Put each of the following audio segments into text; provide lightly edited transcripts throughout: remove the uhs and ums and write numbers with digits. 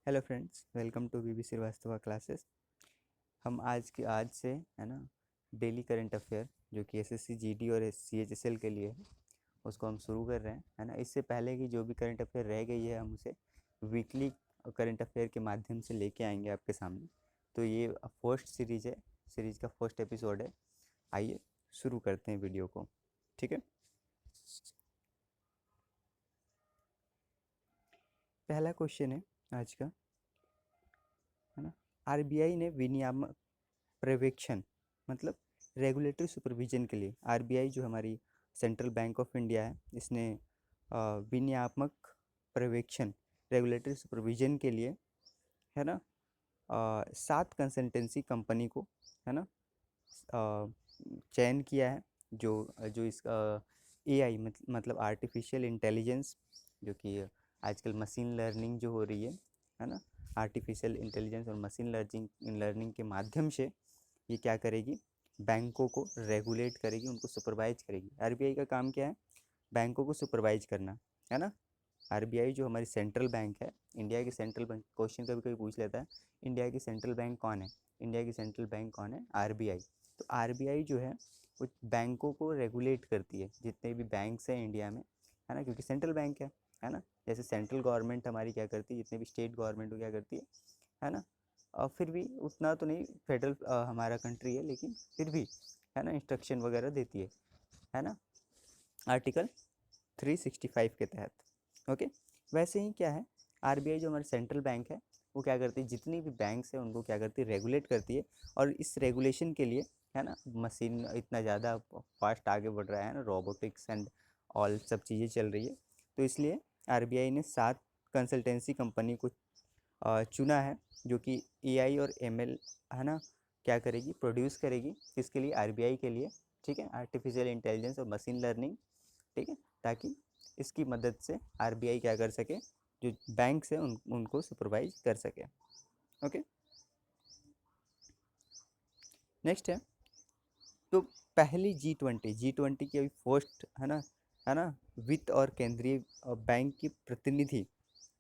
Hello friends, welcome to VB Shrivastava classes. हम आज से है ना डेली करंट अफेयर जो कि एसएससी जीडी और सीएचएसएल के लिए है उसको हम शुरू कर रहे हैं, है ना। इससे पहले की जो भी करंट अफेयर रह गई है हम उसे वीकली करंट अफेयर के माध्यम से लेके आएंगे आपके सामने। तो ये फर्स्ट सीरीज है, सीरीज का फर्स्ट एपिसोड है। आइए शुरू करते हैं वीडियो को, ठीक है। पहला क्वेश्चन है आज का, है ना। आरबीआई ने विनियामक पर्यवेक्षण मतलब रेगुलेटरी सुपरविजन के लिए, आरबीआई जो हमारी सेंट्रल बैंक ऑफ इंडिया है, इसने विनियामक पर्यवेक्षण रेगुलेटरी सुपरविजन के लिए, है ना, 7 कंसल्टेंसी कंपनी को, है ना, चयन किया है। जो जो इस एआई मतलब आर्टिफिशियल इंटेलिजेंस, जो कि आजकल मशीन लर्निंग जो हो रही है ना, आर्टिफिशियल इंटेलिजेंस और मशीन लर्निंग के माध्यम से ये क्या करेगी, बैंकों को रेगुलेट करेगी, उनको सुपरवाइज करेगी। आरबीआई का काम क्या है, बैंकों को सुपरवाइज करना, है ना। आरबीआई जो हमारी सेंट्रल बैंक है, इंडिया की सेंट्रल बैंक, क्वेश्चन कभी कभी पूछ लेता है इंडिया की सेंट्रल बैंक कौन है। इंडिया की सेंट्रल बैंक कौन है, आरबीआई। तो आरबीआई जो है वो बैंकों को रेगुलेट करती है, जितने भी बैंक्स हैं इंडिया में, है ना, क्योंकि सेंट्रल बैंक है ना। जैसे सेंट्रल गवर्नमेंट हमारी क्या करती है, जितने भी स्टेट गवर्नमेंट वो क्या करती है ना। फिर भी उतना तो नहीं, फेडरल हमारा कंट्री है, लेकिन फिर भी, है ना, इंस्ट्रक्शन वगैरह देती है ना, आर्टिकल 365 के तहत। ओके। वैसे ही क्या है, आरबीआई जो हमारी सेंट्रल बैंक है वो क्या करती है, जितनी भी बैंक्स है उनको क्या करती है, रेगुलेट करती है। और इस रेगुलेशन के लिए, है ना, मशीन इतना ज़्यादा फास्ट आगे बढ़ रहा है ना, रोबोटिक्स एंड ऑल सब चीज़ें चल रही है। तो इसलिए आरबीआई ने 7 कंसल्टेंसी कंपनी को चुना है, जो कि एआई और एमएल, है ना, क्या करेगी, प्रोड्यूस करेगी। किसके लिए, आरबीआई के लिए, ठीक है, आर्टिफिशियल इंटेलिजेंस और मशीन लर्निंग, ठीक है, ताकि इसकी मदद से आरबीआई क्या कर सके, जो बैंक्स है उनको सुपरवाइज कर सके। ओके। नेक्स्ट है, तो पहली जी ट्वेंटी की अभी फर्स्ट, है ना, वित्त और केंद्रीय बैंक की प्रतिनिधि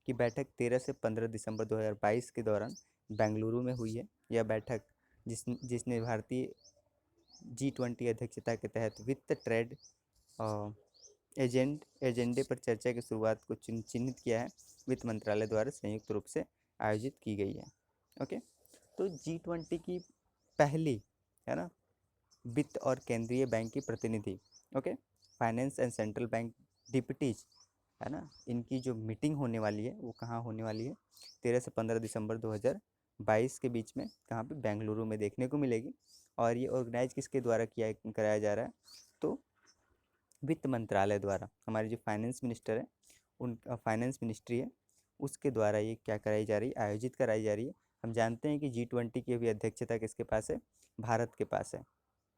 की बैठक 13 से 15 दिसंबर 2022 के दौरान बेंगलुरु में हुई है। यह बैठक जिसने भारतीय जी 20 अध्यक्षता के तहत वित्त ट्रेड एजेंडे पर चर्चा की शुरुआत को चिन्हित किया है, वित्त मंत्रालय द्वारा संयुक्त रूप से आयोजित की गई है। ओके। तो जी 20 की पहली, है ना, वित्त और केंद्रीय बैंक की प्रतिनिधि, okay, finance and central bank deputies, है ना, इनकी जो मीटिंग होने वाली है वो कहाँ होने वाली है, 13 से 15 दिसंबर 2022 के बीच में, कहाँ पे, बेंगलुरु में देखने को मिलेगी। और ये ऑर्गेनाइज किसके द्वारा किया कराया जा रहा है, तो वित्त मंत्रालय द्वारा, हमारी जो फाइनेंस मिनिस्टर है, उन फाइनेंस मिनिस्ट्री है, उसके द्वारा ये क्या कराई जा रही है, आयोजित कराई जा रही है। हम जानते हैं कि जी 20 की अभी अध्यक्षता किसके पास है, भारत के पास है।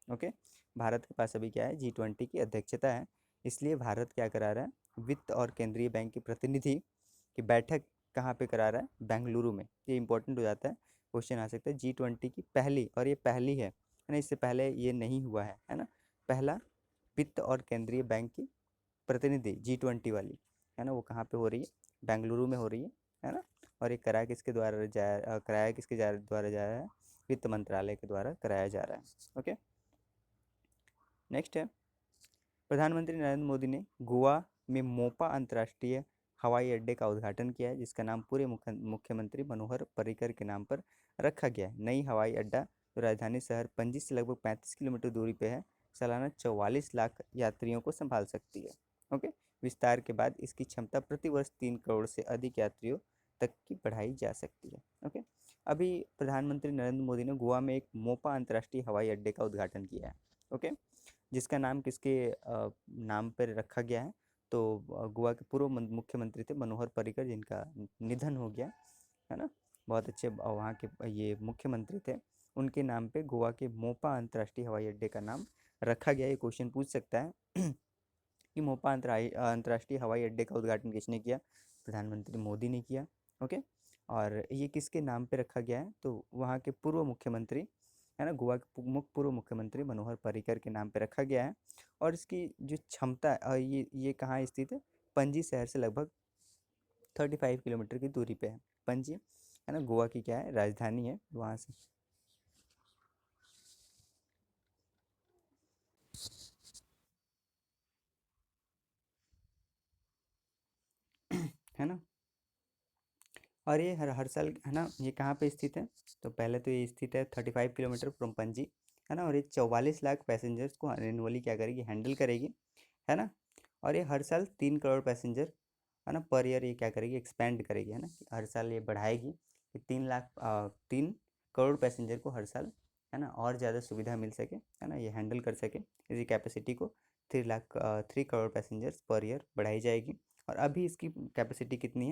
ओके। भारत के पास अभी क्या है, जी 20 की अध्यक्षता है। इसलिए भारत क्या करा रहा है, वित्त और केंद्रीय बैंक की प्रतिनिधि की बैठक कहाँ पे करा रहा है, बेंगलुरु में। ये इंपॉर्टेंट हो जाता है, क्वेश्चन आ सकता है। जी 20 की पहली, और ये पहली है ना, इससे पहले ये नहीं हुआ है ना। पहला वित्त और केंद्रीय बैंक की प्रतिनिधि जी 20 वाली, है ना, वो कहाँ पे हो रही है, बेंगलुरु में हो रही है ना। और ये कराया किसके द्वारा कराया किसके द्वारा जा रहा है, वित्त मंत्रालय के द्वारा कराया जा रहा है। ओके। नेक्स्ट है, प्रधानमंत्री नरेंद्र मोदी ने गोवा में मोपा अंतर्राष्ट्रीय हवाई अड्डे का उद्घाटन किया है, जिसका नाम पूरे मुख्यमंत्री मनोहर पर्रिकर के नाम पर रखा गया है। नई हवाई अड्डा जो राजधानी शहर पणजी से लगभग 35 किलोमीटर दूरी पे है, सालाना 44 लाख यात्रियों को संभाल सकती है। ओके। विस्तार के बाद इसकी क्षमता प्रति वर्ष 3 करोड़ से अधिक यात्रियों तक की बढ़ाई जा सकती है। ओके। अभी प्रधानमंत्री नरेंद्र मोदी ने गोवा में एक मोपा अंतर्राष्ट्रीय हवाई अड्डे का उद्घाटन किया है। ओके। जिसका नाम किसके नाम पर रखा गया है, तो गोवा के पूर्व मुख्यमंत्री थे मनोहर पर्रिकर, जिनका निधन हो गया, है ना। बहुत अच्छे वहाँ के ये मुख्यमंत्री थे, उनके नाम पे गोवा के मोपा अंतर्राष्ट्रीय हवाई अड्डे का नाम रखा गया। ये क्वेश्चन पूछ सकता है कि मोपा अंतर्राष्ट्रीय हवाई अड्डे का उद्घाटन किसने किया, प्रधानमंत्री मोदी ने किया। ओके। और ये किसके नाम पे रखा गया है, तो वहाँ के पूर्व मुख्यमंत्री, है ना, गोवा के पूर्व मुख्यमंत्री मनोहर पर्रिकर के नाम पे रखा गया है। और इसकी जो क्षमता है, ये कहाँ स्थित है, पणजी शहर से लगभग 35 किलोमीटर की दूरी पे है। पणजी है ना, गोवा की क्या है, राजधानी है वहाँ से। है ना। और ये हर साल, है ना, ये कहाँ पे स्थित है, तो पहले तो ये स्थित है 35 किलोमीटर फ्रॉम पणजी, है ना, और ये 44 लाख पैसेंजर्स को एनुअली क्या करेगी, हैंडल करेगी, है ना। और ये हर साल 3 करोड़ पैसेंजर, है ना, पर ईयर ये क्या करेगी, एक्सपेंड करेगी, है ना, हर साल ये बढ़ाएगी कि 3 करोड़ पैसेंजर को हर साल, है ना, और ज़्यादा सुविधा मिल सके, है ना, ये हैंडल कर सके, इसकी कैपेसिटी को 3 करोड़ पैसेंजर्स पर ईयर बढ़ाई जाएगी। और अभी इसकी कैपेसिटी कितनी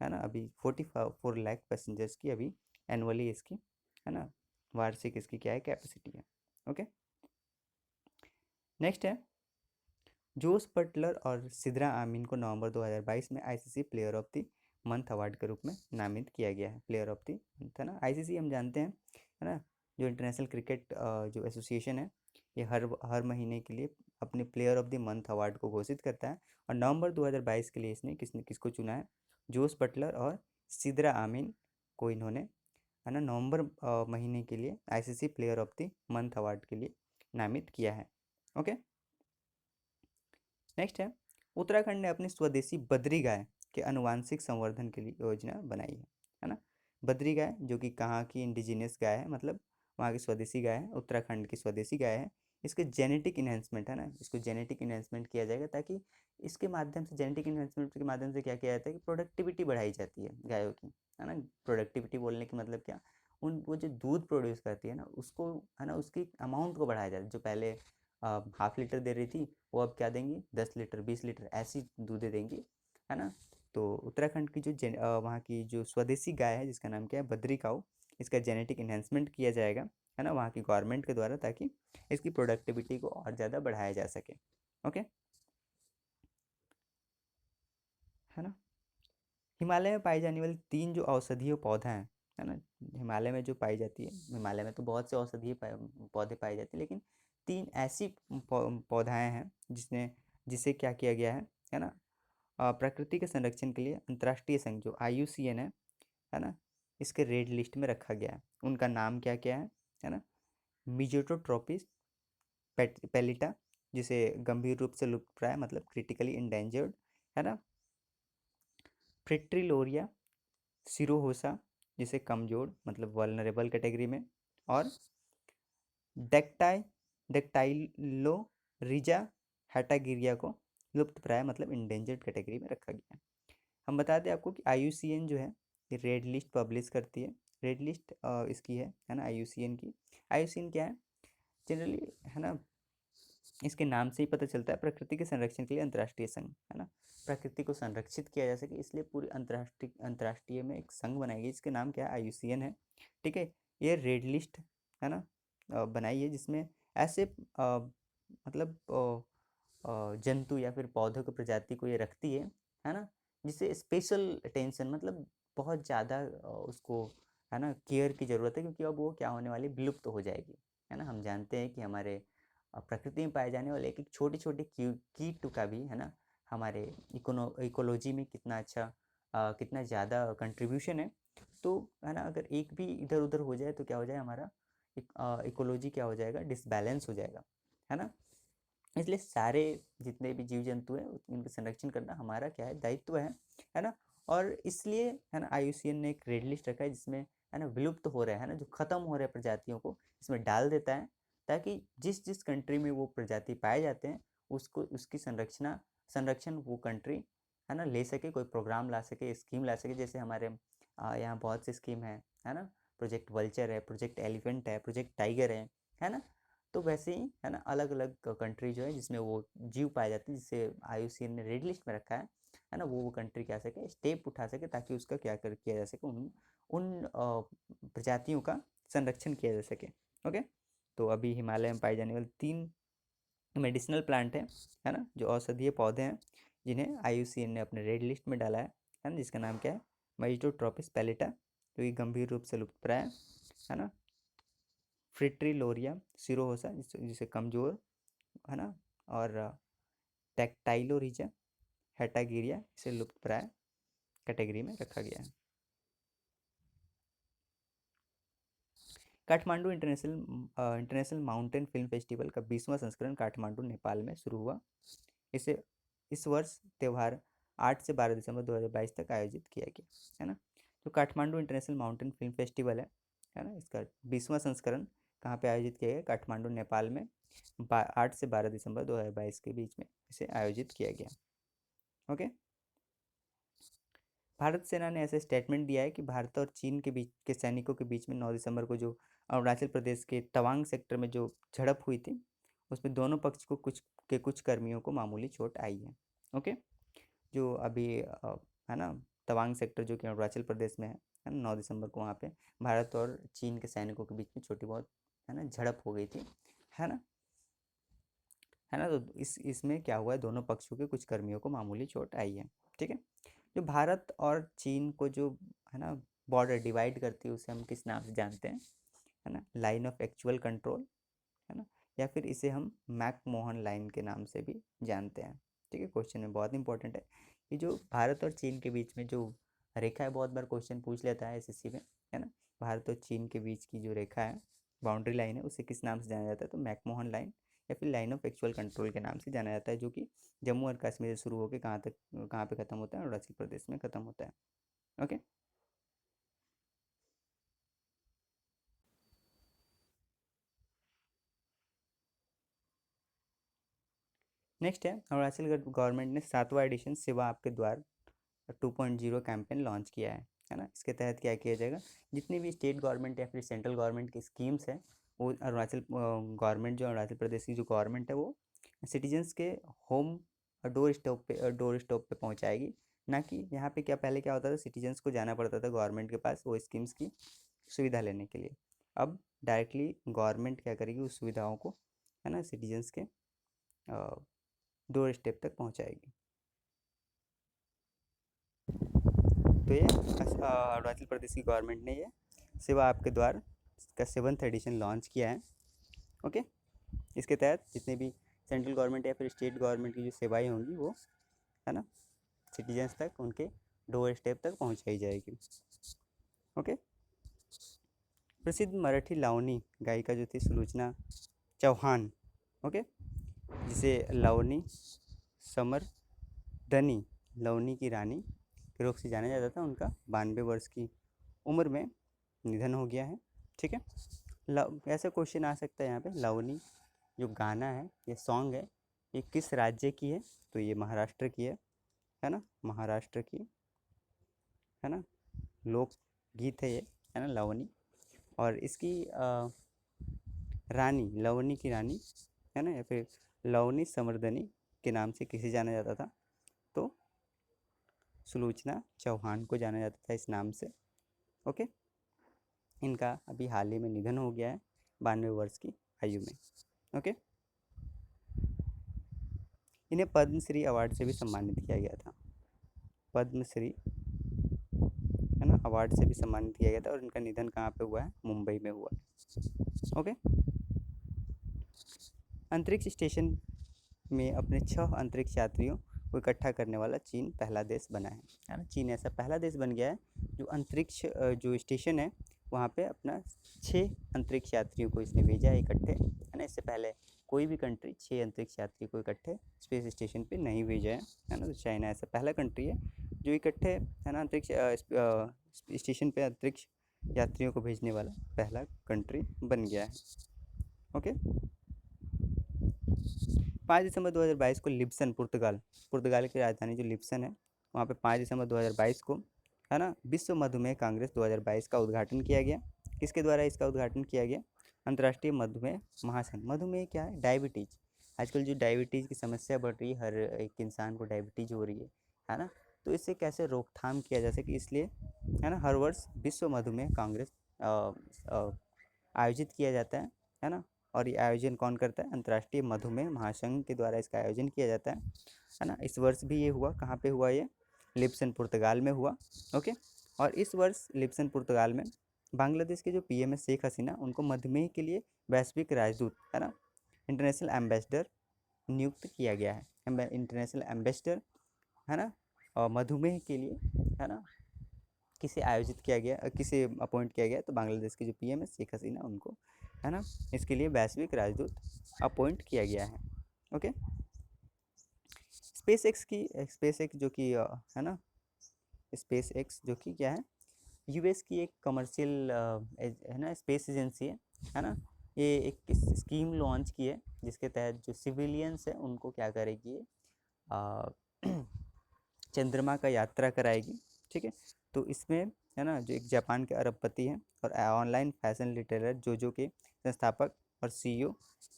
है ना, अभी 44 लाख पैसेंजर्स की अभी एनुअली इसकी, है ना, वार्षिक इसकी क्या है, कैपेसिटी है। ओके, नेक्स्ट है, जोस बटलर और सिद्रा आमीन को नवंबर 2022 में ICC player of the month award के रूप में नामित किया गया है। प्लेयर ऑफ द मंथ, है ना, आईसीसी हम जानते हैं, है ना, जो इंटरनेशनल क्रिकेट जो एसोसिएशन है, ये हर हर महीने के लिए अपने player of the month award को घोषित करता है। और नवंबर 2022 के लिए इसने किसको चुना है, जोस बटलर और सिद्रा आमीन को इन्होंने, है ना, नवंबर महीने के लिए ICC player of the month award के लिए नामित किया है। ओके, नेक्स्ट है, उत्तराखंड ने अपनी स्वदेशी बद्री गाय के आनुवांशिक संवर्धन के लिए योजना बनाई है ना। बद्री गाय जो कि कहाँ की इंडिजिनियस गाय है, मतलब वहाँ की स्वदेशी गाय है, उत्तराखंड की स्वदेशी गाय है। इसके जेनेटिक इन्हेंसमेंट, है ना, इसको जेनेटिक इन्हेंसमेंट किया जाएगा, ताकि इसके माध्यम से, जेनेटिक इन्हेंसमेंट के माध्यम से क्या किया जाता है कि प्रोडक्टिविटी बढ़ाई जाती है गायों की, है ना। प्रोडक्टिविटी बोलने की मतलब क्या, उन वो जो दूध प्रोड्यूस करती है ना उसको, है ना, उसकी अमाउंट को बढ़ाया जाता है। जो पहले हाफ लीटर दे रही थी, वो अब क्या देंगी, 10 लीटर 20 लीटर ऐसी दूधे देंगी, है ना। तो उत्तराखंड की जो वहाँ की जो स्वदेशी गाय है जिसका नाम क्या है, बद्री काऊ, इसका जेनेटिक इन्हेंसमेंट किया जाएगा, है ना, वहाँ की गवर्नमेंट के द्वारा, ताकि इसकी प्रोडक्टिविटी को और ज़्यादा बढ़ाया जा सके। ओके, है ना। हिमालय में पाई जाने वाली 3 जो औषधीय पौधा हैं, है ना, हिमालय में जो पाई जाती है, हिमालय में तो बहुत से औषधीय पौधे पाए जाते हैं, लेकिन 3 ऐसी पौधाएं हैं जिसे क्या किया गया है ना, प्रकृति के संरक्षण के लिए अंतर्राष्ट्रीय संघ जो IUCN है ना, इसके रेड लिस्ट में रखा गया है। उनका नाम क्या क्या है ना, मिजोटोट्रोपिस पेलिटा, जिसे गंभीर रूप से लुप्तप्राय मतलब क्रिटिकली इंडेंजर्ड, है ना, फ्रिट्रिलोरिया सिरोहोसा, जिसे कमजोर मतलब वल्नरेबल कैटेगरी में, और डेक्टाई डेक्टाइलोरिजा हैटागिरिया को लुप्तप्राय मतलब इंडेंजर्ड कैटेगरी में रखा गया है। हम बता दें आपको कि IUCN जो है ये रेड लिस्ट पब्लिश करती है। रेड लिस्ट इसकी है ना, IUCN की। IUCN क्या है जनरली, है ना, इसके नाम से ही पता चलता है, प्रकृति के संरक्षण के लिए अंतर्राष्ट्रीय संघ, है ना। प्रकृति को संरक्षित किया जा सके इसलिए पूरी अंतर्राष्ट्रीय में एक संघ बनाई गई, जिसके नाम क्या है, IUCN है। ठीक है, ये रेड लिस्ट, है ना, बनाई है, जिसमें ऐसे मतलब जंतु या फिर पौधों की प्रजाति को ये रखती है ना, जिसे स्पेशल अटेंशन मतलब बहुत ज़्यादा उसको, है ना, केयर की ज़रूरत है, क्योंकि अब वो क्या होने वाली, विलुप्त हो जाएगी, है ना। हम जानते हैं कि हमारे प्रकृति में पाए जाने वाले एक एक छोटे छोटे कीट का भी, है ना, हमारे इकोलॉजी में कितना अच्छा कितना ज़्यादा कंट्रीब्यूशन है। तो है ना, अगर एक भी इधर उधर हो जाए तो क्या हो जाए, हमारा इकोलॉजी क्या हो जाएगा, डिसबैलेंस हो जाएगा, है ना। इसलिए सारे जितने भी जीव जंतु हैं इनका संरक्षण करना हमारा क्या है, दायित्व है ना। और इसलिए, है ना, IUCN ने एक रेड लिस्ट रखा है, जिसमें, है ना, विलुप्त हो रहे हैं, है ना, जो खत्म हो रहे प्रजातियों को इसमें डाल देता है, ताकि जिस जिस कंट्री में वो प्रजाति पाए जाते हैं उसको उसकी संरक्षण वो कंट्री, है ना, ले सके, कोई प्रोग्राम ला सके, स्कीम ला सके। जैसे हमारे यहाँ बहुत सी स्कीम है ना, प्रोजेक्ट वल्चर है, प्रोजेक्ट एलिफेंट है, प्रोजेक्ट टाइगर है ना। तो वैसे ही, है ना, अलग अलग कंट्री जो है जिसमें वो जीव पाए जाते हैं, जिसे IUCN ने रेड लिस्ट में रखा है ना, वो कंट्री क्या सके, स्टेप उठा सके, ताकि उसका क्या कर किया जा सके, उन उन प्रजातियों का संरक्षण किया जा सके। ओके, तो अभी हिमालय में पाए जाने वाले 3 मेडिसिनल प्लांट है ना, जो औषधीय पौधे हैं, जिन्हें IUCN ने अपने रेड लिस्ट में डाला है ना, जिसका नाम क्या है, मेजिटोट्रोपिस पैलेटा, जो कि गंभीर रूप से लुप्तप्राय है ना, फ्रिट्रिलोरिया सिरोहोसा, जिसे कमजोर, है ना, और टैक्टाइलोरिजा हेटागिरिया, इसे लुप्तप्राय कैटेगरी में रखा गया है। Kathmandu international mountain film festival का 20वां संस्करण काठमांडू नेपाल में शुरू हुआ। इसे इस वर्ष त्यौहार 8 से 12 दिसंबर 2022 तक आयोजित किया गया, है ना। तो Kathmandu international mountain film festival है ना, इसका 20वां संस्करण कहाँ पे आयोजित किया गया? काठमांडू नेपाल में 8 से 12 दिसंबर 2022 के बीच में इसे आयोजित किया गया। ओके। भारत सेना ने ऐसे स्टेटमेंट दिया है कि भारत और चीन के बीच के सैनिकों के बीच में 9 दिसंबर को जो अरुणाचल प्रदेश के तवांग सेक्टर में जो झड़प हुई थी, उसमें दोनों पक्ष को कुछ कर्मियों को मामूली चोट आई है। ओके। जो अभी है ना, तवांग सेक्टर जो कि अरुणाचल प्रदेश में है ना, 9 दिसंबर को वहाँ पे भारत और चीन के सैनिकों के बीच में छोटी बहुत है ना झड़प हो गई थी, है ना। तो इसमें क्या हुआ है, दोनों पक्षों के कुछ कर्मियों को मामूली चोट आई है। ठीक है। जो भारत और चीन को जो है ना बॉर्डर डिवाइड करती है, उसे हम किस नाम से जानते हैं? है ना, लाइन ऑफ एक्चुअल कंट्रोल, है ना, या फिर इसे हम मैक-मोहन लाइन के नाम से भी जानते हैं। ठीक है, क्वेश्चन में बहुत इंपॉर्टेंट है कि जो भारत और चीन के बीच में जो रेखा है, बहुत बार क्वेश्चन पूछ लेता है एसएससी में, है ना। भारत और चीन के बीच की जो रेखा है, बाउंड्री लाइन है, उसे किस नाम से जाना जाता है? तो मैक-मोहन लाइन या फिर लाइन ऑफ एक्चुअल कंट्रोल के नाम से जाना जाता है, जो कि जम्मू और कश्मीर से शुरू होकर कहाँ पे ख़त्म होता है? अरुणाचल प्रदेश में ख़त्म होता है। ओके। नेक्स्ट है, अरुणाचल गवर्नमेंट ने 7वां एडिशन सेवा आपके द्वार 2.0 कैंपेन लॉन्च किया है ना। इसके तहत क्या किया जाएगा? जितनी भी स्टेट गवर्नमेंट या फिर सेंट्रल गवर्नमेंट की स्कीम्स हैं, वो अरुणाचल गवर्नमेंट, जो अरुणाचल प्रदेश की जो गवर्नमेंट है, वो सिटीजन्स के होम डोर स्टॉप पे पहुंचाएगी। ना कि यहाँ पे क्या, पहले क्या होता था, सिटीजन्स को जाना पड़ता था गवर्नमेंट के पास वो स्कीम्स की सुविधा लेने के लिए। अब डायरेक्टली गवर्नमेंट क्या करेगी, उस सुविधाओं को है ना सिटीजन्स के डोर स्टेप तक पहुँचाएगी। तो ये अरुणाचल प्रदेश की गवर्नमेंट ने ये सेवा आपके द्वार का 7th एडिशन लॉन्च किया है। ओके। इसके तहत जितने भी सेंट्रल गवर्नमेंट या फिर स्टेट गवर्नमेंट की जो सेवाएं होंगी, वो है ना सिटीजन्स तक, उनके डोर स्टेप तक पहुंचाई जाएगी। ओके। प्रसिद्ध मराठी लावनी गायिका जो थी सुलोचना चौहान, ओके, जिसे लावनी समरदनी, लवनी की रानी के रूप से जाना जाता था, उनका 92 वर्ष की उम्र में निधन हो गया है। ठीक है। ऐसा क्वेश्चन आ सकता है यहाँ पे, लवनी जो गाना है, ये सॉन्ग है, ये किस राज्य की है? तो ये महाराष्ट्र की है ना, महाराष्ट्र की, है ना, लोक गीत है ये, है ना, लवनी। और इसकी रानी, लवनी की रानी, है ना, या फिर लवनी समरदनी के नाम से किसे जाना जाता था? तो सुलोचना चौहान को जाना जाता था इस नाम से। ओके। इनका अभी हाल ही में निधन हो गया है 92 वर्ष की आयु में। ओके। इन्हें पद्मश्री अवार्ड से भी सम्मानित किया गया था, पद्मश्री, है ना, अवार्ड से भी सम्मानित किया गया था। और इनका निधन कहाँ पे हुआ है? मुंबई में हुआ है। ओके। अंतरिक्ष स्टेशन में अपने 6 अंतरिक्ष यात्रियों को इकट्ठा करने वाला चीन पहला देश बना है ना। चीन ऐसा पहला देश बन गया है जो अंतरिक्ष जो स्टेशन है, वहाँ पे अपना 6 अंतरिक्ष यात्रियों को इसने भेजा है इकट्ठे, है ना। इससे पहले कोई भी कंट्री 6 अंतरिक्ष यात्री को इकट्ठे स्पेस स्टेशन पे नहीं भेजा है ना। तो चाइना ऐसा पहला कंट्री है जो इकट्ठे, है ना, अंतरिक्ष स्टेशन पे अंतरिक्ष यात्रियों को भेजने वाला पहला कंट्री बन गया है। ओके। 5 दिसंबर 2022 को लिब्सन, पुर्तगाल की राजधानी जो लिब्सन है, वहाँ पे 5 दिसंबर 2022 को, है ना, विश्व मधुमेह कांग्रेस 2022 का उद्घाटन किया गया। किसके द्वारा इसका उद्घाटन किया गया? अंतर्राष्ट्रीय मधुमेह महासंघ। मधुमेह क्या है? डायबिटीज़। आजकल जो डायबिटीज़ की समस्या बढ़ रही है, हर एक इंसान को डायबिटीज़ हो रही है ना। तो इससे कैसे रोकथाम किया जा सके, इसलिए, है ना, हर वर्ष विश्व मधुमेह कांग्रेस आयोजित किया जाता है ना। और ये आयोजन कौन करता है? अंतर्राष्ट्रीय मधुमेह महासंघ के द्वारा इसका आयोजन किया जाता है ना। इस वर्ष भी ये हुआ, कहाँ पे हुआ ये? लिब्सन, पुर्तगाल में हुआ। ओके। और इस वर्ष लिब्सन, पुर्तगाल में बांग्लादेश के जो पीएम है शेख हसीना, उनको मधुमेह के लिए वैश्विक राजदूत, है ना, इंटरनेशनल एम्बेसडर नियुक्त किया गया है। इंटरनेशनल एम्बेसडर, है ना, और मधुमेह के लिए, है ना, किसे आयोजित किया गया, किसे अपॉइंट किया गया, तो बांग्लादेश के जो पीएम है शेख हसीना, उनको, है ना, इसके लिए वैश्विक राजदूत अपॉइंट किया गया है। ओके। स्पेस एक्स जो कि है ना, स्पेस एक्स जो कि क्या है, यूएस की एक कमर्शियल है ना स्पेस एजेंसी है ना। ये एक स्कीम लॉन्च की है जिसके तहत जो सिविलियंस है उनको क्या करेगी ये, चंद्रमा का यात्रा कराएगी। ठीक है। तो इसमें है ना, जो एक जापान के अरबपति हैं और ऑनलाइन फैशन रिटेलर जोजो के संस्थापक और सीईओ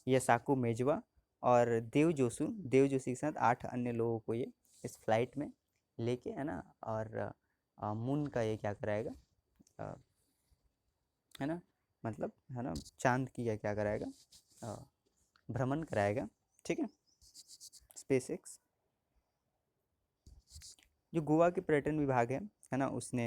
यासाकु मेजवा और देव जोशी के साथ 8 अन्य लोगों को ये इस फ्लाइट में लेके, है ना, और मून का ये क्या कराएगा, अ, है ना, मतलब है ना, चांद की क्या कराएगा, भ्रमण कराएगा। ठीक है। स्पेस एक्स जो गोवा के पर्यटन विभाग है ना, उसने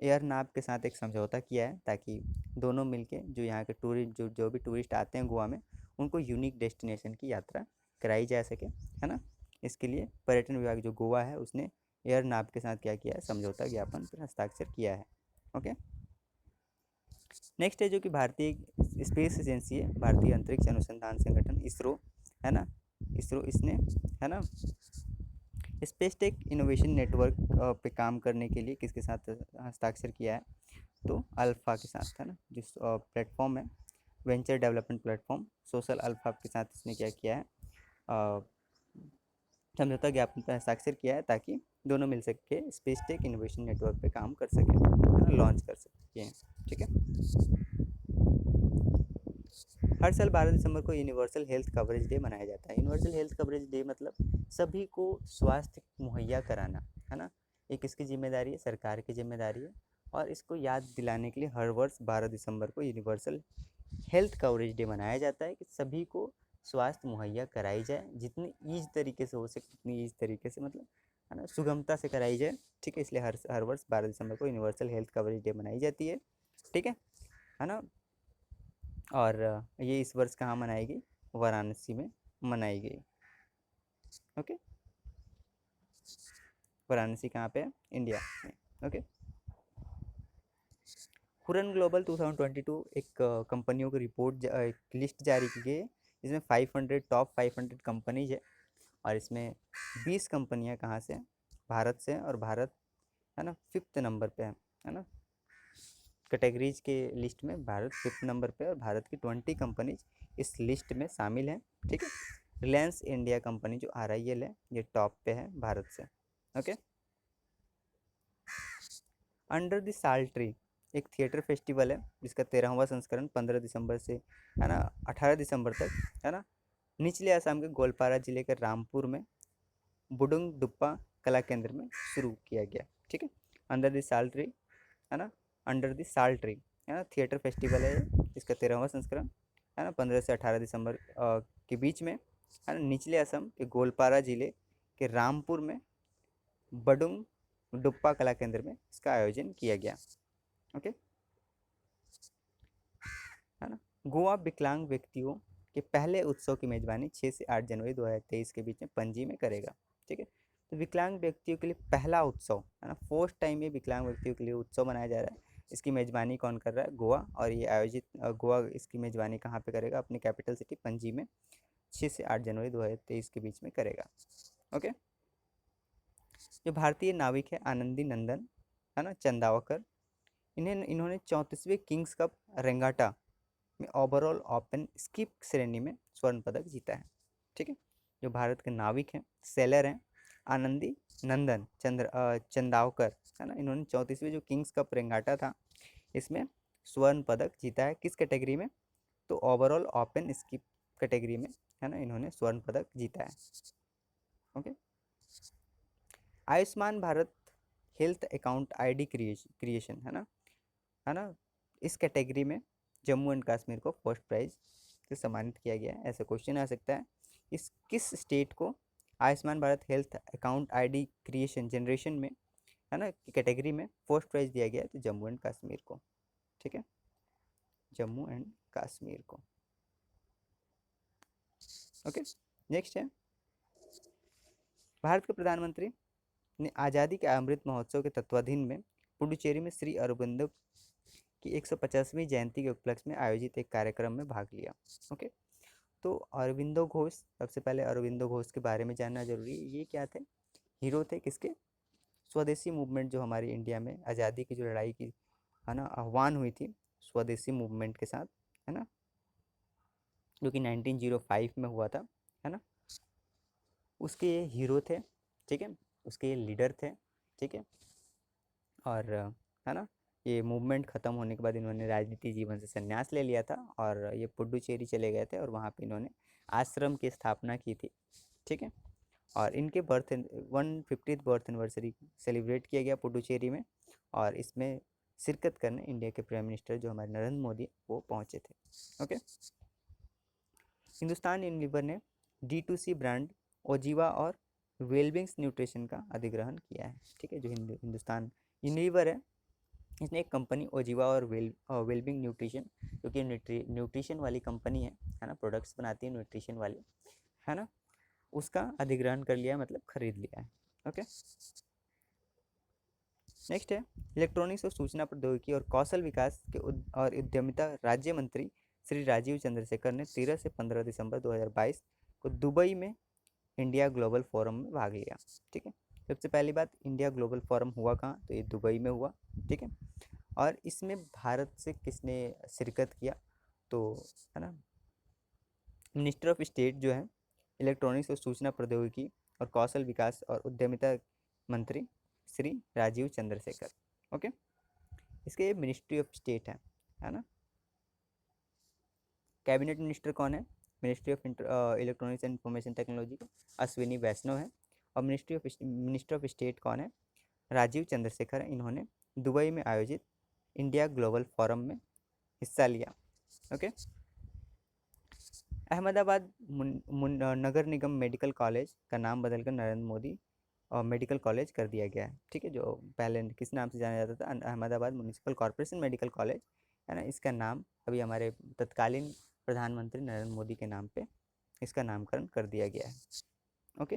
एयर नाव के साथ एक समझौता किया है ताकि दोनों मिलके जो यहाँ के टूरिस्ट जो भी टूरिस्ट आते हैं गोवा में, उनको यूनिक डेस्टिनेशन की यात्रा कराई जा सके, है ना। इसके लिए पर्यटन विभाग जो गोवा है उसने एयर नाव के साथ क्या किया है, समझौता ज्ञापन पर हस्ताक्षर किया है। ओके। नेक्स्ट है जो कि भारतीय स्पेस एजेंसी है, भारतीय अंतरिक्ष अनुसंधान संगठन इसरो, है ना। इसरो इसने, है ना, स्पेस टेक इनोवेशन नेटवर्क पे काम करने के लिए किसके साथ हस्ताक्षर किया है, तो अल्फ़ा के साथ, है ना, जिस प्लेटफॉर्म है venture development platform social alpha के साथ इसने क्या किया है, समझौता ज्ञापन पर हस्ताक्षर किया है ताकि दोनों मिल सके स्पेस टेक इनोवेशन नेटवर्क पे काम कर सके, लॉन्च कर सके। ठीक है। हर साल 12 दिसंबर को यूनिवर्सल हेल्थ कवरेज डे मनाया जाता है। यूनिवर्सल हेल्थ कवरेज डे मतलब सभी को स्वास्थ्य मुहैया कराना, है ना। ये किसकी जिम्मेदारी है, सरकार की जिम्मेदारी है। और इसको याद दिलाने के लिए हर वर्ष 12 दिसंबर को यूनिवर्सल हेल्थ कवरेज डे मनाया जाता है कि सभी को स्वास्थ्य मुहैया कराई जाए, जितनी ईज तरीके से हो सके उतनी ईज तरीके से, मतलब है ना, सुगमता से कराई जाए। ठीक है। इसलिए हर वर्ष 12 दिसंबर को यूनिवर्सल हेल्थ कवरेज डे मनाई जाती है। ठीक है ना। और ये इस वर्ष कहाँ मनाई गई, वाराणसी में मनाई गई। ओके। वाराणसी कहाँ पे है, इंडिया में। ओके। हुरन ग्लोबल 2022 एक कंपनियों की रिपोर्ट एक लिस्ट जारी की गई है। इसमें 500 टॉप 500 कंपनीज है और इसमें 20 कंपनियां कहाँ से हैं, भारत से हैं, और भारत, है ना, 5th नंबर पे है ना। कैटेगरीज के लिस्ट में भारत 5th नंबर पे और भारत की 20 कंपनीज इस लिस्ट में शामिल हैं। ठीक है। रिलायंस इंडिया कंपनी जो RIL है ये टॉप पे है भारत से। ओके। अंडर द साल ट्री एक थिएटर फेस्टिवल है जिसका 13वां संस्करण 15 दिसंबर से, है ना, 18 दिसंबर तक, है ना, निचले असम के गोलपारा जिले के रामपुर में बुडुंग दुप्पा कला केंद्र में शुरू किया गया। ठीक है। अंडर द साल ट्री, है ना, अंडर द साल ट्री, है ना, थिएटर फेस्टिवल है जिसका 13वां संस्करण, है ना, 15 से 18 दिसंबर के बीच में, है ना, निचले असम के गोलपारा जिले के रामपुर में बडुंग डुप्पा कला केंद्र में इसका आयोजन किया गया। ओके। है ना। गोवा विकलांग व्यक्तियों के पहले उत्सव की मेजबानी 6 से 8 जनवरी 2023 के बीच में पणजी में करेगा। ठीक है। तो विकलांग व्यक्तियों के लिए पहला उत्सव, है ना, फर्स्ट टाइम ये विकलांग व्यक्तियों के लिए उत्सव मनाया जा रहा है। इसकी मेजबानी कौन कर रहा है, गोवा। और ये आयोजित गोवा इसकी मेजबानी कहाँ पे करेगा, अपनी कैपिटल सिटी पणजी में 6 से 8 जनवरी 2023 के बीच में करेगा। ओके। जो भारतीय नाविक है आनंदी नंदन, है ना, चंदावकर, इन्होंने 34वें किंग्स कप रेंगाटा में ओवरऑल ओपन स्कीप श्रेणी में स्वर्ण पदक जीता है। ठीक है। जो भारत के नाविक हैं, सेलर हैं, आनंदी नंदन चंदावकर, है ना, इन्होंने 34वें जो किंग्स कप रेंगाटा था इसमें स्वर्ण पदक जीता है। किस कैटेगरी में, तो ओवरऑल ओपन स्कीप कैटेगरी में, है ना, इन्होंने स्वर्ण पदक जीता है। Okay. Ayushman Bharat health account ID creation, है ना, इस कैटेगरी में जम्मू एंड कश्मीर को फर्स्ट प्राइज से सम्मानित किया गया है। ऐसा क्वेश्चन आ सकता है, इस किस स्टेट को Ayushman Bharat health account ID creation generation में, है ना, कैटेगरी में फर्स्ट प्राइज दिया गया है, तो जम्मू एंड कश्मीर को। ठीक है। जम्मू एंड कश्मीर को। ओके। नेक्स्ट है, भारत के प्रधानमंत्री ने आज़ादी के अमृत महोत्सव के तत्वाधीन में पुडुचेरी में श्री अरबिंदो की 150वीं जयंती के उपलक्ष्य में आयोजित एक कार्यक्रम में भाग लिया। ओके, तो अरविंदो घोष, सबसे पहले अरविंदो घोष के बारे में जानना जरूरी है। ये क्या थे? हीरो थे किसके? स्वदेशी मूवमेंट, जो हमारी इंडिया में आज़ादी की जो लड़ाई की है ना आह्वान हुई थी स्वदेशी मूवमेंट के साथ, है ना, जो कि 1905 में हुआ था, है ना, उसके ये हीरो थे, ठीक है, उसके ये लीडर थे, ठीक है। और है ना, ये मूवमेंट ख़त्म होने के बाद इन्होंने राजनीति जीवन से संन्यास ले लिया था और ये पुडुचेरी चले गए थे और वहाँ पे इन्होंने आश्रम की स्थापना की थी, ठीक है। और इनके 150th बर्थ एनिवर्सरी सेलिब्रेट किया गया पुडुचेरी में, और इसमें शिरकत करने इंडिया के प्राइम मिनिस्टर जो हमारे नरेंद्र मोदी वो पहुँचे थे। ओके, हिंदुस्तान यूनिलीवर ने D2C ब्रांड ओजीवा और वेलबिंग्स न्यूट्रिशन का अधिग्रहण किया है, ठीक है। जो हिंदुस्तान यूनिलीवर है, इसने एक कंपनी ओजीवा और वेलबिंग न्यूट्रिशन, जो कि न्यूट्रिशन वाली कंपनी है ना, प्रोडक्ट्स बनाती है न्यूट्रिशन वाली, है ना, उसका अधिग्रहण कर लिया है, मतलब खरीद लिया है। ओके, नेक्स्ट है इलेक्ट्रॉनिक्स और सूचना प्रौद्योगिकी और कौशल विकास के और उद्यमिता राज्य मंत्री श्री राजीव चंद्रशेखर ने 13 से 15 दिसंबर 2022 को दुबई में इंडिया ग्लोबल फोरम में भाग लिया, ठीक है। सबसे पहली बात, इंडिया ग्लोबल फोरम हुआ कहाँ? तो ये दुबई में हुआ, ठीक है। और इसमें भारत से किसने शिरकत किया? तो है ना, मिनिस्टर ऑफ स्टेट जो है इलेक्ट्रॉनिक्स और सूचना प्रौद्योगिकी और कौशल विकास और उद्यमिता मंत्री श्री राजीव चंद्रशेखर। ओके, इसके मिनिस्ट्री ऑफ स्टेट है ना। कैबिनेट मिनिस्टर कौन है? Ministry of electronics and information technology का अश्विनी वैष्णव है। और मिनिस्टर ऑफ स्टेट कौन है? राजीव चंद्रशेखर है। इन्होंने दुबई में आयोजित इंडिया ग्लोबल फोरम में हिस्सा लिया। ओके, अहमदाबाद नगर निगम मेडिकल कॉलेज का नाम बदलकर नरेंद्र मोदी और मेडिकल कॉलेज कर दिया गया है, ठीक है। जो पहले किस नाम से जाना जाता था? Ahmedabad municipal corporation medical college, है ना, इसका नाम अभी हमारे तत्कालीन प्रधानमंत्री नरेंद्र मोदी के नाम पे इसका नामकरण कर दिया गया है। ओके,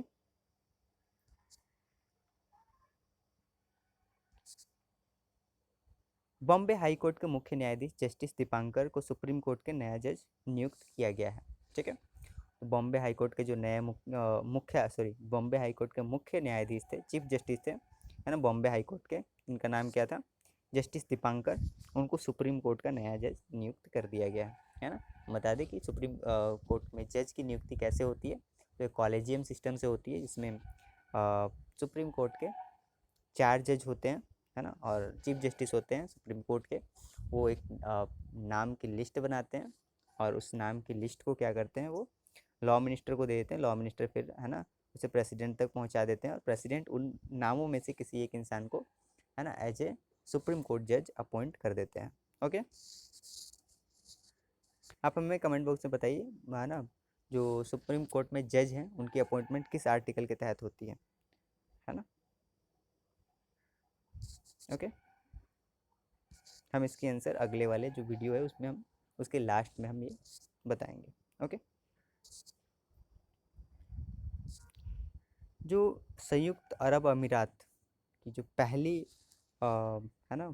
बॉम्बे हाई कोर्ट के मुख्य न्यायाधीश जस्टिस दीपांकर को सुप्रीम कोर्ट के नया जज नियुक्त किया गया है, ठीक है। तो बॉम्बे हाई कोर्ट के जो नए बॉम्बे हाई कोर्ट के मुख्य न्यायाधीश थे, चीफ जस्टिस थे, है ना, बॉम्बे हाई कोर्ट के, इनका नाम क्या था? जस्टिस दीपांकर। उनको सुप्रीम कोर्ट का नया जज नियुक्त कर दिया गया है ना। बता दें कि सुप्रीम कोर्ट में जज की नियुक्ति कैसे होती है? तो कॉलेजियम सिस्टम से होती है, जिसमें सुप्रीम कोर्ट के 4 जज होते हैं, है ना, और चीफ जस्टिस होते हैं सुप्रीम कोर्ट के। वो एक नाम की लिस्ट बनाते हैं और उस नाम की लिस्ट को क्या करते हैं, वो लॉ मिनिस्टर को दे देते हैं। लॉ मिनिस्टर फिर, है ना, उसे प्रेसिडेंट तक पहुंचा देते हैं और प्रेसिडेंट उन नामों में से किसी एक इंसान को, है ना, एज ए सुप्रीम कोर्ट जज अपॉइंट कर देते हैं। ओके, आप हमें कमेंट बॉक्स में बताइए, है ना, जो सुप्रीम कोर्ट में जज हैं उनकी अपॉइंटमेंट किस आर्टिकल के तहत होती है ना। ओके, हम इसकी आंसर अगले वाले जो वीडियो है उसमें हम उसके लास्ट में हम ये बताएंगे। ओके, जो संयुक्त अरब अमीरात की जो पहली है ना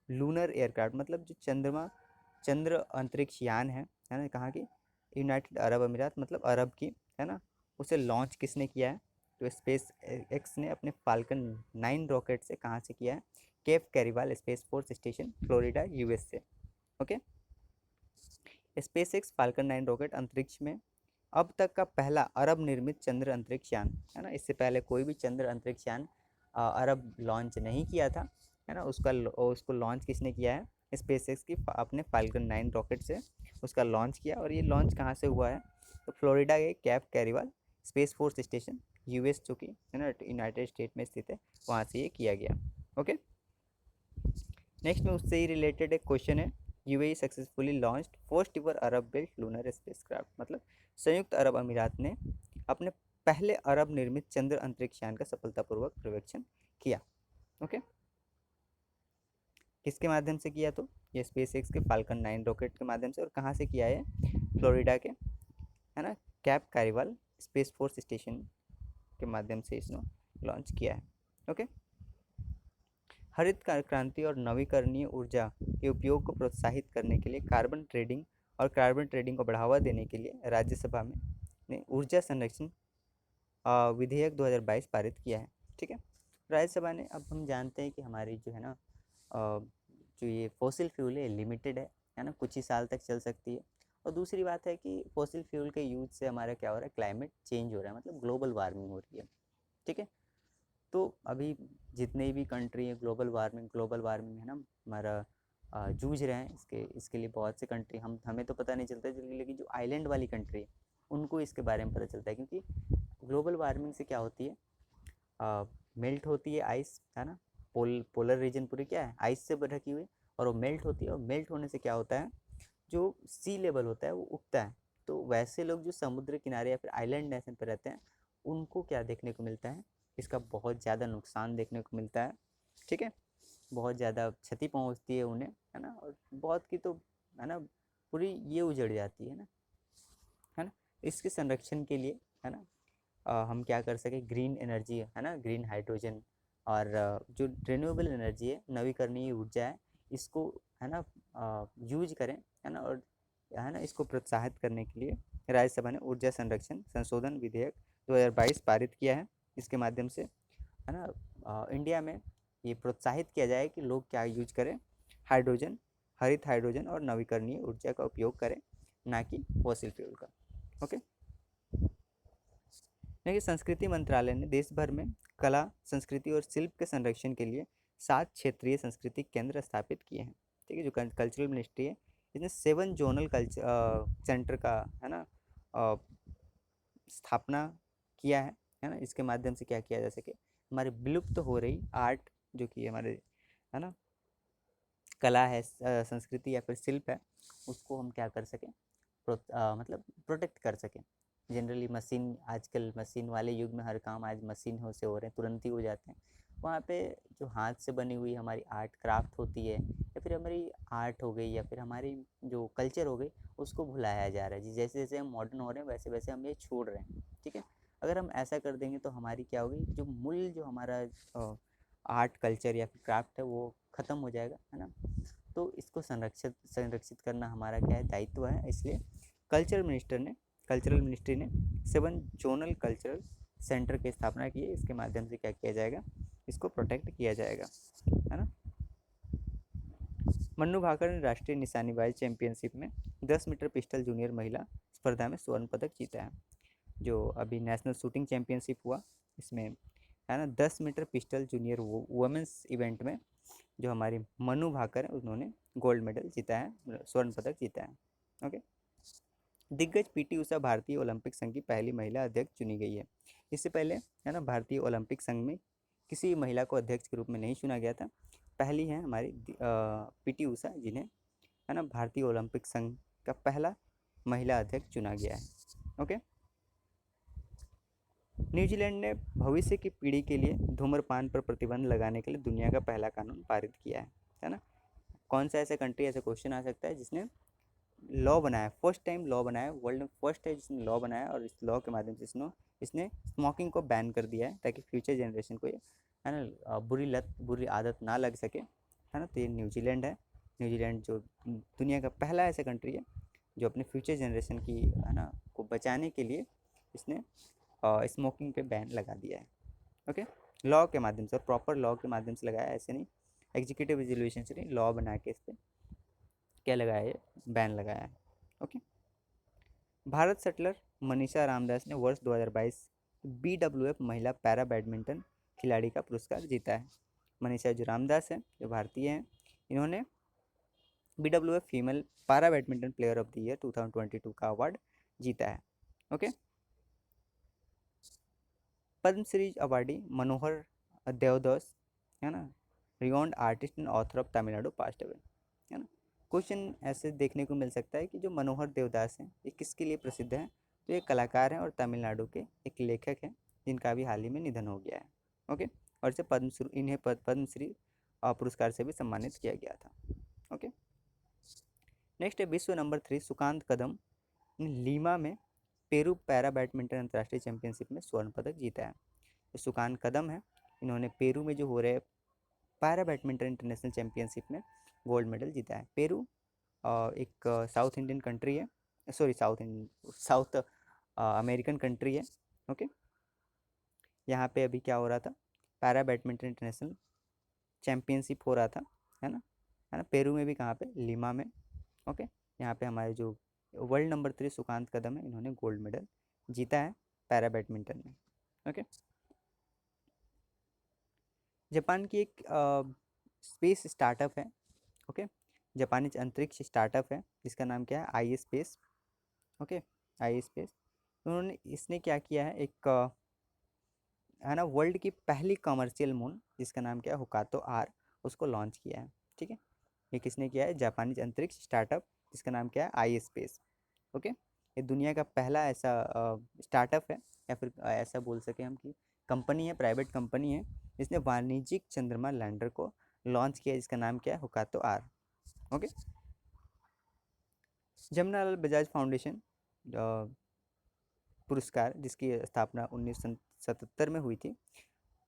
लूनर एयरक्राफ्ट, मतलब जो चंद्र अंतरिक्ष यान है ना, कहाँ की? यूनाइटेड अरब अमीरात, मतलब अरब की, है ना, उसे लॉन्च किसने किया है? तो स्पेस एक्स ने अपने फाल्कन 9 रॉकेट से कहाँ से किया है? Cape Canaveral space force station, Florida, US से। Okay, SpaceX Falcon 9 rocket अंतरिक्ष में अब तक का पहला अरब निर्मित चंद्र अंतरिक्ष यान, है ना। इससे पहले कोई भी चंद्र अंतरिक्ष यान अरब लॉन्च नहीं किया था, है ना। उसको लॉन्च किसने किया है? स्पेस एक्स की अपने फाल्कन 9 रॉकेट से उसका लॉन्च किया। और ये लॉन्च कहाँ से हुआ है? तो फ्लोरिडा के Cape Canaveral space force station, US, जो कि है ना यूनाइटेड स्टेट में स्थित है, वहाँ से ये किया गया। ओके, नेक्स्ट में उससे ही रिलेटेड एक क्वेश्चन है, यूएई सक्सेसफुली लॉन्च्ड फर्स्ट इवर अरब बिल्ट लूनर स्पेसक्राफ्ट, मतलब संयुक्त अरब अमीरात ने अपने पहले अरब निर्मित चंद्र अंतरिक्ष यान का सफलतापूर्वक पर्यवेक्षण किया। ओके, किसके माध्यम से किया? तो ये स्पेस एक्स के फाल्कन 9 रॉकेट के माध्यम से। और कहाँ से किया है? फ्लोरिडा के, है ना, cap Canaveral space force station के माध्यम से इसने लॉन्च किया है। ओके, हरित क्रांति और नवीकरणीय ऊर्जा के उपयोग को प्रोत्साहित करने के लिए कार्बन ट्रेडिंग को बढ़ावा देने के लिए राज्यसभा में ने ऊर्जा संरक्षण विधेयक 2022 पारित किया है। ठीक है, राज्यसभा ने, अब हम जानते हैं कि हमारी जो है ना जो ये फॉसिल फ्यूल है लिमिटेड है ना, कुछ ही साल तक चल सकती है। और दूसरी बात है कि फॉसिल फ्यूल के यूज से हमारा क्या हो रहा है, क्लाइमेट चेंज हो रहा है, मतलब ग्लोबल वार्मिंग हो रही है। ठीक है, तो अभी जितने भी कंट्री है ग्लोबल वार्मिंग है ना हमारा जूझ रहे हैं इसके लिए बहुत से कंट्री, हमें तो पता नहीं चलता, लेकिन जो आइलैंड वाली कंट्री है उनको इसके बारे में पता चलता है, क्योंकि ग्लोबल वार्मिंग से क्या होती है, मेल्ट होती है आइस, है ना, पोलर रीजन पूरी क्या है आइस से ढकी हुई, और वो मेल्ट होती है, और मेल्ट होने से क्या होता है, जो सी लेवल होता है वो उठता है। तो वैसे लोग जो समुद्र किनारे या फिर आइलैंड नेशन पर रहते हैं उनको क्या देखने को मिलता है, इसका बहुत ज़्यादा नुकसान देखने को मिलता है। ठीक है, बहुत ज़्यादा क्षति पहुंचती है उन्हें, है ना, और बहुत की तो है ना पूरी ये उजड़ जाती है ना। इसके संरक्षण के लिए है ना हम क्या कर सके, ग्रीन एनर्जी है ना, ग्रीन हाइड्रोजन, और जो रिन्यूएबल एनर्जी है, नवीकरणीय ऊर्जा है, इसको है ना यूज करें, है ना, और है ना इसको प्रोत्साहित करने के लिए राज्यसभा ने ऊर्जा संरक्षण संशोधन विधेयक 2022 पारित किया है। इसके माध्यम से है ना इंडिया में ये प्रोत्साहित किया जाए कि लोग क्या यूज करें, हाइड्रोजन, हरित हाइड्रोजन और नवीकरणीय ऊर्जा का उपयोग करें, ना कि फॉसिल फ्यूल का। ओके, देखिए संस्कृति मंत्रालय ने देश भर में कला, संस्कृति और शिल्प के संरक्षण के लिए 7 क्षेत्रीय सांस्कृतिक केंद्र स्थापित किए हैं। ठीक है, जो कल्चरल मिनिस्ट्री है इसने 7 जोनल सेंटर का है ना स्थापना किया है ना। इसके माध्यम से क्या किया जा सके, हमारे विलुप्त हो रही आर्ट जो कि हमारे है ना कला है, संस्कृति या फिर शिल्प है, उसको हम क्या कर सकें, मतलब प्रोटेक्ट कर सकें। जनरली मशीन, आजकल मशीन वाले युग में हर काम आज मशीन हो से हो रहे हैं, तुरंत ही हो जाते हैं। वहाँ पे जो हाथ से बनी हुई हमारी आर्ट क्राफ्ट होती है, या फिर हमारी आर्ट हो गई, या फिर हमारी जो कल्चर हो गई, उसको भुलाया जा रहा है जी। जैसे जैसे हम मॉडर्न हो रहे हैं वैसे वैसे हम ये छोड़ रहे हैं। ठीक है, अगर हम ऐसा कर देंगे तो हमारी क्या होगी, जो मूल जो हमारा आर्ट कल्चर या फिर क्राफ्ट है वो ख़त्म हो जाएगा, है ना। तो इसको संरक्षित करना हमारा क्या है, दायित्व है। इसलिए कल्चरल मिनिस्ट्री ने 7 जोनल कल्चरल सेंटर की स्थापना की है। इसके माध्यम से क्या किया जाएगा, इसको प्रोटेक्ट किया जाएगा, है ना। मन्नू भाकर ने राष्ट्रीय निशानेबाजी चैंपियनशिप में 10 मीटर पिस्टल जूनियर महिला स्पर्धा में स्वर्ण पदक जीता है। जो अभी नेशनल शूटिंग चैंपियनशिप हुआ, इसमें है ना 10 metre pistol junior women's event में जो हमारी मनु भाकर है उन्होंने गोल्ड मेडल जीता है, स्वर्ण पदक जीता है। ओके, दिग्गज पीटी उषा भारतीय ओलंपिक संघ की पहली महिला अध्यक्ष चुनी गई है। इससे पहले है ना भारतीय ओलंपिक संघ में किसी महिला को अध्यक्ष के रूप में नहीं चुना गया था। पहली है हमारी पीटी उषा, जिन्हें है ना भारतीय ओलंपिक संघ का पहला महिला अध्यक्ष चुना गया है। ओके, न्यूजीलैंड ने भविष्य की पीढ़ी के लिए धूम्रपान पर प्रतिबंध लगाने के लिए दुनिया का पहला कानून पारित किया है ना। कौन सा ऐसा कंट्री, ऐसा क्वेश्चन आ सकता है जिसने लॉ बनाया, फर्स्ट टाइम लॉ बनाया, वर्ल्ड में फर्स्ट है जिसने लॉ बनाया, और इस लॉ के माध्यम से इसने स्मोकिंग को बैन कर दिया है, ताकि फ्यूचर जनरेशन को ये है ना बुरी आदत ना लग सके, है ना। तो ये न्यूजीलैंड है। न्यूजीलैंड जो दुनिया का पहला ऐसा कंट्री है जो अपने फ्यूचर जनरेशन की है ना को बचाने के लिए इसने स्मोकिंग पे बैन लगा दिया है। ओके, लॉ के माध्यम से, प्रॉपर लॉ के माध्यम से लगाया, ऐसे नहीं एग्जीक्यूटिव रेजोल्यूशन से नहीं, लॉ बना के इस पर क्या लगाया है, बैन लगाया है। ओके, भारत शटलर मनीषा रामदास ने वर्ष 2022 BWF महिला पैरा बैडमिंटन खिलाड़ी का पुरस्कार जीता है। मनीषा जो रामदास है, जो भारतीय हैं, इन्होंने BWF female para badminton player of the year 2022 का अवार्ड जीता है। ओके, पद्मश्री अवार्डी मनोहर देवदास है ना, renowned artist and author of Tamil Nadu passed away, है ना। क्वेश्चन ऐसे देखने को मिल सकता है कि जो मनोहर देवदास हैं ये किसके लिए प्रसिद्ध हैं, तो ये कलाकार हैं और तमिलनाडु के एक लेखक हैं जिनका भी हाल ही में निधन हो गया है। ओके, और इसे इन्हें पद्मश्री पुरस्कार से भी सम्मानित किया गया था। ओके, नेक्स्ट है विश्व नंबर 3 सुकांत कदम ने लीमा में पेरू पैरा बैडमिंटन अंतर्राष्ट्रीय चैंपियनशिप में स्वर्ण पदक जीता है। जो सुकांत कदम है, इन्होंने पेरू में जो हो रहे पैरा बैडमिंटन इंटरनेशनल चैंपियनशिप में गोल्ड मेडल जीता है। पेरू एक साउथ इंडियन कंट्री है, सॉरी साउथ अमेरिकन कंट्री है। ओके, यहाँ पे अभी क्या हो रहा था, पैरा बैडमिंटन इंटरनेशनल चैम्पियनशिप हो रहा था, है ना। पेरू में भी, कहाँ पे, लिमा में। ओके, यहाँ पे हमारे जो वर्ल्ड नंबर 3 सुकांत कदम है, इन्होंने गोल्ड मेडल जीता है पैरा बैडमिंटन में। ओके, जापान की एक स्पेस स्टार्टअप है। ओके, जापानी अंतरिक्ष स्टार्टअप है जिसका नाम क्या है, आई स्पेस। ओके, आई स्पेस। उन्होंने इसने क्या किया है, एक है ना, वर्ल्ड की पहली कमर्शियल मून जिसका नाम क्या है, हुकातो आर, उसको लॉन्च किया है। ठीक है, ये किसने किया है, जापानी अंतरिक्ष स्टार्टअप जिसका नाम क्या है, आई स्पेस। ओके, ये दुनिया का पहला ऐसा स्टार्टअप है, या फिर ऐसा बोल सके हम कि कंपनी है, प्राइवेट कंपनी है, जिसने वाणिज्यिक चंद्रमा लैंडर को लॉन्च किया, जिसका नाम क्या है, Hukato R. Okay, Jamnalal Bajaj foundation पुरस्कार, जिसकी स्थापना 1977 में हुई थी,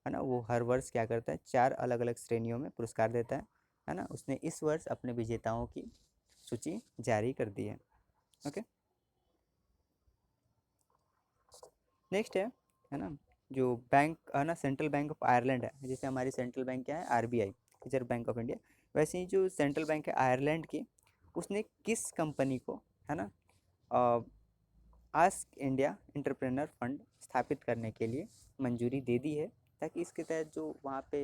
है ना, वो हर वर्ष क्या करता है, 4 अलग अलग श्रेणियों में पुरस्कार देता है ना। उसने इस वर्ष अपने विजेताओं की सूची जारी कर दी है। ओके, नेक्स्ट है ना, जो बैंक है ना, सेंट्रल बैंक ऑफ आयरलैंड है, जैसे हमारी सेंट्रल बैंक क्या है, RBI, reserve Bank of India, वैसे ही जो सेंट्रल बैंक है आयरलैंड की, उसने किस कंपनी को, है ना, आस्क इंडिया एंटरप्रेन्योर फंड स्थापित करने के लिए मंजूरी दे दी है, ताकि इसके तहत जो वहाँ पे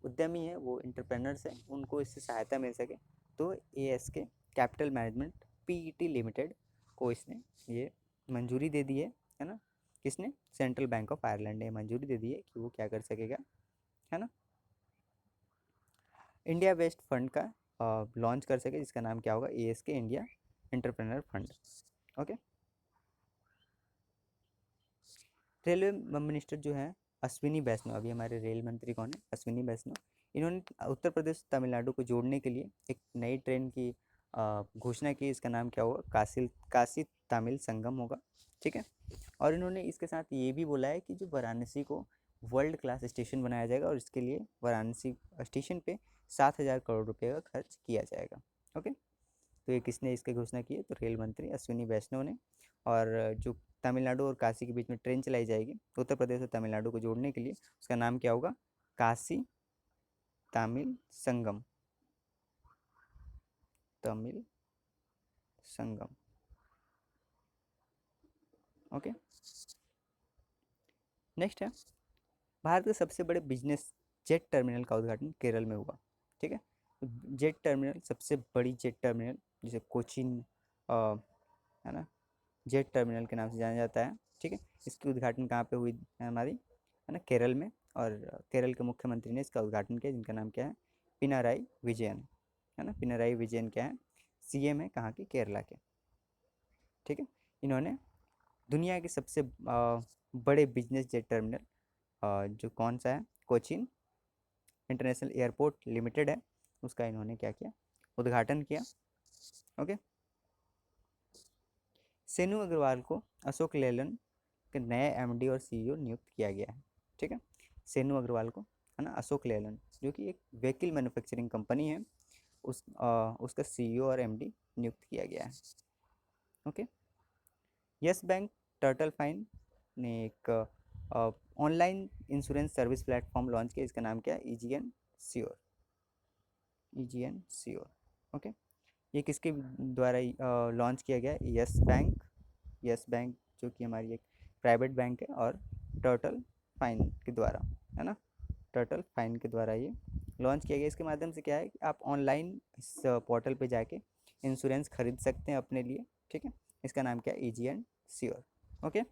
उद्यमी है, वो एंटरप्रेन्योर्स हैं, उनको इससे सहायता मिल सके। तो ASK capital management PET limited को इसने ये मंजूरी दे दी है ना। किसने, सेंट्रल बैंक ऑफ आयरलैंड ने मंजूरी दे दी है कि वो क्या कर सकेगा, है ना, इंडिया वेस्ट फंड का लॉन्च कर सके, जिसका नाम क्या होगा, ASK India entrepreneur fund. Okay, railway minister जो है अश्विनी वैष्णव, अभी हमारे रेल मंत्री कौन है, अश्विनी वैष्णव, इन्होंने उत्तर प्रदेश तमिलनाडु को जोड़ने के लिए एक नई ट्रेन की घोषणा की, इसका नाम क्या होगा, काशी तमिल संगम होगा। ठीक है, और इन्होंने इसके साथ ये भी बोला है कि जो वाराणसी को वर्ल्ड क्लास स्टेशन बनाया जाएगा, और इसके लिए वाराणसी स्टेशन पे 7,000 करोड़ रुपये का खर्च किया जाएगा। ओके, तो ये किसने इसकी घोषणा की है, तो रेल मंत्री अश्विनी वैष्णव ने। और जो तमिलनाडु और काशी के बीच में ट्रेन चलाई जाएगी उत्तर प्रदेश और तमिलनाडु को जोड़ने के लिए, उसका नाम क्या होगा, काशी तमिल संगम, तमिल संगम। ओके, नेक्स्ट है, भारत के सबसे बड़े बिजनेस जेट टर्मिनल का उद्घाटन केरल में हुआ। ठीक है, जेट टर्मिनल, सबसे बड़ी जेट टर्मिनल, जिसे कोचिन है ना, जेट टर्मिनल के नाम से जाना जाता है। ठीक है, इसकी उद्घाटन कहाँ पे हुई है हमारी, है ना, केरल में, और केरल के मुख्यमंत्री ने इसका उद्घाटन किया, जिनका नाम क्या है, पिनाराई विजयन, है ना। पिनाराई विजयन क्या है, सीएम है कहाँ के, केरला के। ठीक है, इन्होंने दुनिया के सबसे बड़े बिजनेस जेट टर्मिनल जो कौन सा है, कोचिन इंटरनेशनल एयरपोर्ट लिमिटेड है, उसका इन्होंने क्या किया, उद्घाटन किया। ओके, सेनु अग्रवाल को अशोक लेलन के नए एमडी और सीईओ नियुक्त किया गया है। ठीक है, सेनु अग्रवाल को, है ना, अशोक लेलन जो कि एक व्हीकल मैन्युफैक्चरिंग कंपनी है, उसका सीईओ और एमडी नियुक्त किया गया है। Okay, yes bank turtle fine ने एक online insurance service platform launch किया, इसका नाम क्या है, ईजीएन श्योर, ईजीएन श्योर। ओके, ये किसके द्वारा लॉन्च किया गया है, यस बैंक जो कि हमारी एक प्राइवेट बैंक है, और टर्टल फाइन के द्वारा, है ना, टर्टल फाइन के द्वारा ये लॉन्च किया गया। इसके माध्यम से क्या है कि आप ऑनलाइन इस पोर्टल पे जाके इंश्योरेंस खरीद सकते हैं अपने लिए। ठीक है, इसका नाम क्या है, easy and sure. Okay,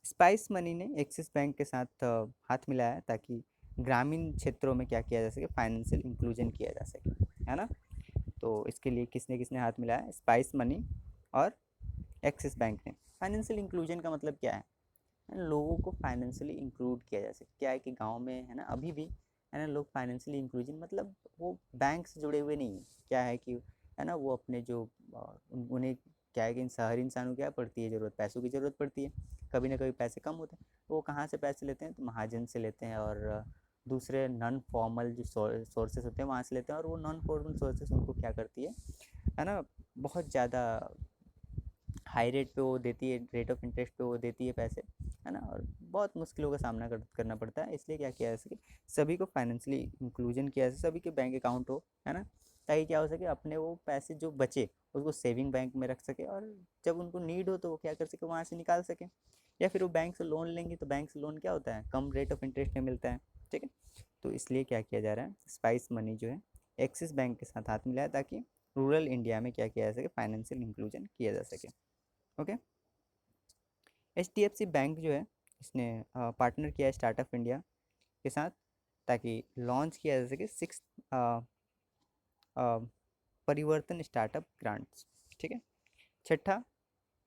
spice money ने एक्सिस बैंक के साथ हाथ मिलाया है, ताकि ग्रामीण क्षेत्रों में क्या किया जा सके, फाइनेंशियल इंक्लूजन किया जा सके, है ना। तो इसके लिए किसने किसने हाथ मिलाया, स्पाइस मनी और एक्सिस बैंक ने। फाइनेंशियल इंक्लूजन का मतलब क्या है, लोगों को फाइनेंशियली इंक्लूड किया जा सके। क्या है कि गांव में, है ना, अभी भी, है ना, लोग फाइनेंशियली इंक्लूजन मतलब वो बैंक से जुड़े हुए नहीं है। क्या है कि, है ना, वो अपने जो उन्हें क्या है कि शहरी इंसानों को क्या पड़ती है ज़रूरत, पैसों की ज़रूरत पड़ती है, कभी ना कभी पैसे कम होते हैं, वो कहाँ से पैसे लेते हैं, तो महाजन से लेते हैं और दूसरे नॉन फॉर्मल जो सोर्सेस होते हैं वहाँ से लेते हैं। और वो नॉन फॉर्मल सोर्सेस उनको क्या करती है ना, बहुत ज़्यादा हाई रेट पे वो देती है, रेट ऑफ इंटरेस्ट पे वो देती है पैसे, है ना, और बहुत मुश्किलों का सामना करना पड़ता है। इसलिए क्या किया जा सके, सभी को फाइनेंशियली इंक्लूजन किया जाए, सभी के बैंक अकाउंट हो, है ना, ताकि क्या हो सके, अपने वो पैसे जो बचे उसको सेविंग बैंक में रख सके, और जब उनको नीड हो तो वो क्या कर सके, वहाँ से निकाल सके। या फिर वो बैंक से लोन लेंगे तो बैंक से लोन क्या होता है, कम रेट ऑफ इंटरेस्ट में मिलता है। ठीक है, तो इसलिए क्या किया जा रहा है, स्पाइस मनी जो है एक्सिस बैंक के साथ हाथ मिलाया, ताकि रूरल इंडिया में क्या किया जा सके, फाइनेंशियल इंक्लूजन किया जा सके। ओके, HDFC बैंक जो है इसने पार्टनर किया है स्टार्टअप इंडिया के साथ, ताकि लॉन्च किया जा सके 6 परिवर्तन स्टार्टअप ग्रांट्स। ठीक है, छठा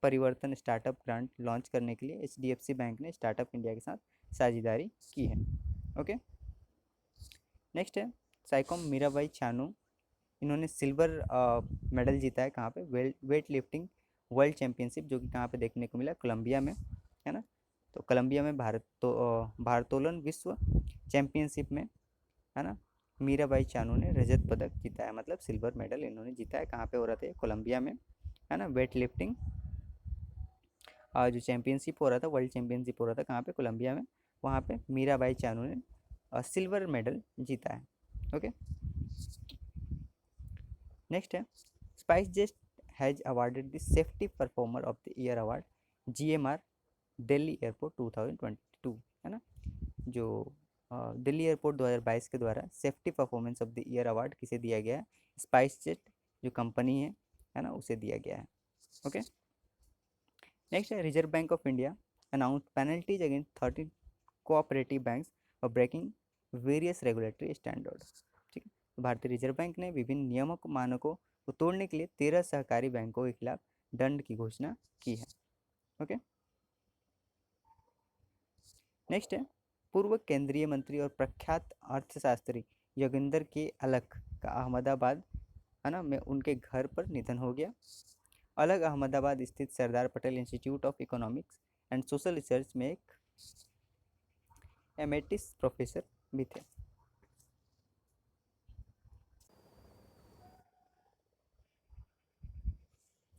परिवर्तन स्टार्टअप ग्रांट लॉन्च करने के लिए HDFC बैंक ने स्टार्टअप इंडिया के साथ साझेदारी की है। ओके, नेक्स्ट है साइकॉम मीराबाई चानू, इन्होंने सिल्वर मेडल जीता है कहाँ पे, वेट लिफ्टिंग वर्ल्ड चैम्पियनशिप, जो कि कहाँ पे देखने को मिला, कोलंबिया में, है ना। तो कोलंबिया में भारोत्तोलन विश्व चैम्पियनशिप में, है ना, मीराबाई चानू ने रजत पदक जीता है, मतलब सिल्वर मेडल इन्होंने जीता है। कहाँ पे हो रहा था, कोलंबिया में, है ना, वेट लिफ्टिंग जो चैम्पियनशिप हो रहा था, वर्ल्ड चैम्पियनशिप हो रहा था कहाँ पे, कोलंबिया में, वहाँ पे मीराबाई चानू ने सिल्वर मेडल जीता है। ओके, नेक्स्ट है spice jet has awarded the safety performer of the year award GMR Delhi airport 2022, है ना, जो दिल्ली एयरपोर्ट 2022 के द्वारा safety performance of the year award किसे दिया गया है, स्पाइस जेट जो कंपनी है ना, उसे दिया गया है। ओके, नेक्स्ट है Reserve Bank of India announce penalties against 13 cooperative banks for breaking various regulatory standard. ठीक है, तो भारतीय रिजर्व बैंक ने विभिन्न नियामक मानकों को तोड़ने के लिए 13 सहकारी बैंकों के खिलाफ दंड की घोषणा की है। ओके, नेक्स्ट है पूर्व केंद्रीय मंत्री और प्रख्यात अर्थशास्त्री योगिंदर के अलख का अहमदाबाद, है ना, में उनके घर पर निधन हो गया। अलग अहमदाबाद स्थित Sardar Patel institute of economics and social research में एक एमेटिस प्रोफेसर भी थे।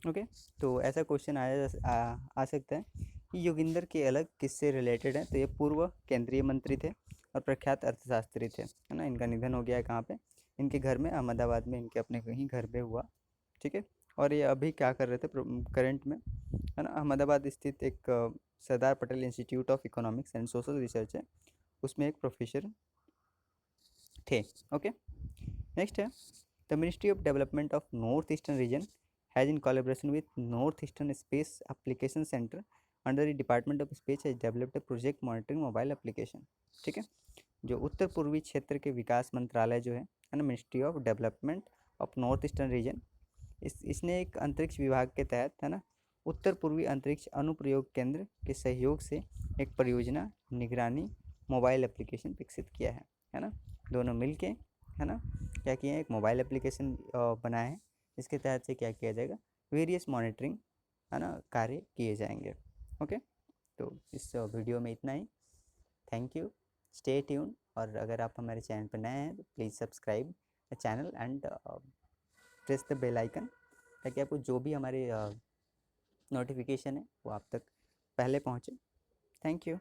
ओके, तो ऐसा क्वेश्चन आ सकता है कि योगिंदर के अलग किससे रिलेटेड है, तो ये पूर्व केंद्रीय मंत्री थे और प्रख्यात अर्थशास्त्री थे, है ना, इनका निधन हो गया है कहाँ पे, इनके घर में, अहमदाबाद में, इनके अपने कहीं घर पे हुआ। ठीक है, और ये अभी क्या कर रहे थे करंट में, है ना, अहमदाबाद स्थित एक Sardar Patel institute of economics and social research है, उसमें एक प्रोफेसर थे। ओके, नेक्स्ट है the ministry of development of north eastern region has in collaboration with north eastern space application centre under the department of space has developed a project monitoring mobile application. ठीक है, जो उत्तर पूर्वी क्षेत्र के विकास मंत्रालय जो है ना, ministry of development of north eastern reason, इसने एक अंतरिक्ष विभाग के तहत, है ना, उत्तर पूर्वी अंतरिक्ष अनुप्रयोग केंद्र के सहयोग से एक परियोजना निगरानी मोबाइल एप्लीकेशन विकसित किया है ना, दोनों मिलके, है ना, क्या किया है, एक मोबाइल एप्लीकेशन बनाया है, इसके तहत से क्या किया जाएगा, वेरियस मॉनिटरिंग, है ना, कार्य किए जाएंगे। ओके, तो इस वीडियो में इतना ही। थैंक यू, स्टे ट्यून, और अगर आप हमारे चैनल पर नए हैं तो please subscribe the channel and press the bell icon, ताकि आपको जो भी हमारे नोटिफिकेशन है वो आप तक पहले पहुँचे। Thank you.